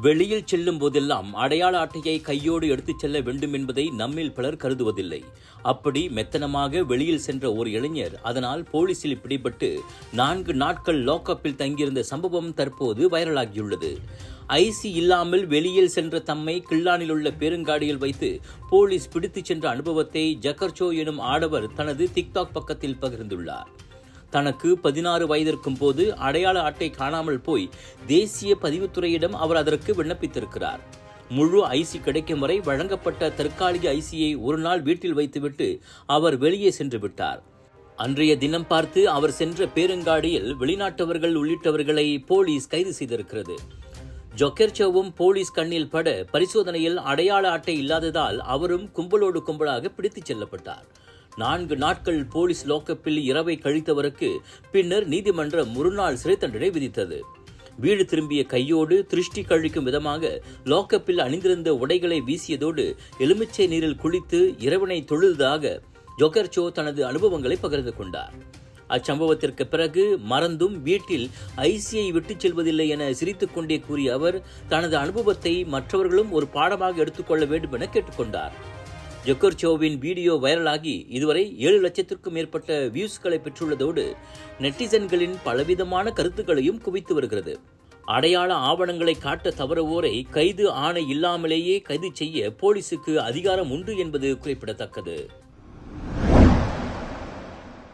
வெளியில் செல்லும் போதெல்லாம் அடையாள அட்டையை கையோடு எடுத்துச் செல்ல வேண்டும் என்பதை நம்மில் பலர் கருதுவதில்லை. அப்படி மெத்தனமாக வெளியில் சென்ற ஒரு இளைஞர் அதனால் போலீசில் பிடிபட்டு 4 நாட்கள் லாக்அப்பில் தங்கியிருந்த சம்பவம் தற்போது வைரலாகியுள்ளது. ஐசி இல்லாமல் வெளியில் சென்ற தம்மை கிள்ளானில் உள்ள பேருங்காடியில் வைத்து போலீஸ் பிடித்துச் சென்ற அனுபவத்தை ஜக்கர்சோ எனும் ஆடவர் தனது டிக்டாக் பக்கத்தில் பகிர்ந்துள்ளார். தனக்கு 16 வயதிற்கும் போது அடையாள அட்டை காணாமல் போய் தேசிய பதிவுத்துறையிடம் அவர் அதற்கு விண்ணப்பித்திருக்கிறார். முழு ஐசி கிடைக்கும் வரை வழங்கப்பட்ட தற்காலிக ஐசியை ஒரு நாள் வீட்டில் வைத்துவிட்டு அவர் வெளியே சென்று விட்டார். அன்றைய தினம் பார்த்து அவர் சென்ற பேருங்காடியில் வெளிநாட்டவர்கள் உள்ளிட்டவர்களை போலீஸ் கைது செய்திருக்கிறது. ஜொக்கெர்சோவும் போலீஸ் கண்ணில் பட பரிசோதனையில் அடையாள அட்டை இல்லாததால் அவரும் கும்பலோடு கும்பலாக பிடித்துச் செல்லப்பட்டார். 4 நாட்கள் போலீஸ் லாக்அப்பில் இரவை கழித்தவருக்கு பின்னர் நீதிமன்றம் ஒரு நாள் சிறை தண்டனை விதித்தது. வீடு திரும்பிய கையோடு திருஷ்டி கழிக்கும் விதமாக லாக்அப்பில் அணிந்திருந்த உடைகளை வீசியதோடு எலுமிச்சை நீரில் குளித்து இறைவனை தொழுததாக ஜொக்கெர்சோ தனது அனுபவங்களை பகிர்ந்து கொண்டார். அச்சம்பவத்திற்கு பிறகு மறந்தும் வீட்டில் ஐசியை விட்டுச் செல்வதில்லை என சிரித்துக் கொண்டே கூறிய அவர் தனது அனுபவத்தை மற்றவர்களும் ஒரு பாடமாக எடுத்துக்கொள்ள வேண்டும் என கேட்டுக்கொண்டார். ஜொக்கெர்சோவின் வீடியோ வைரலாகி இதுவரை 7 லட்சத்திற்கும் மேற்பட்ட வியூஸ்களை பெற்றுள்ளதோடு நெட்டிசன்களின் பலவிதமான கருத்துக்களையும் குவித்து வருகிறது. அடையாள ஆவணங்களை காட்ட தவறுவோரை கைது ஆணை இல்லாமலேயே கைது செய்ய போலீசுக்கு அதிகாரம் உண்டு என்பது குறிப்பிடத்தக்கது.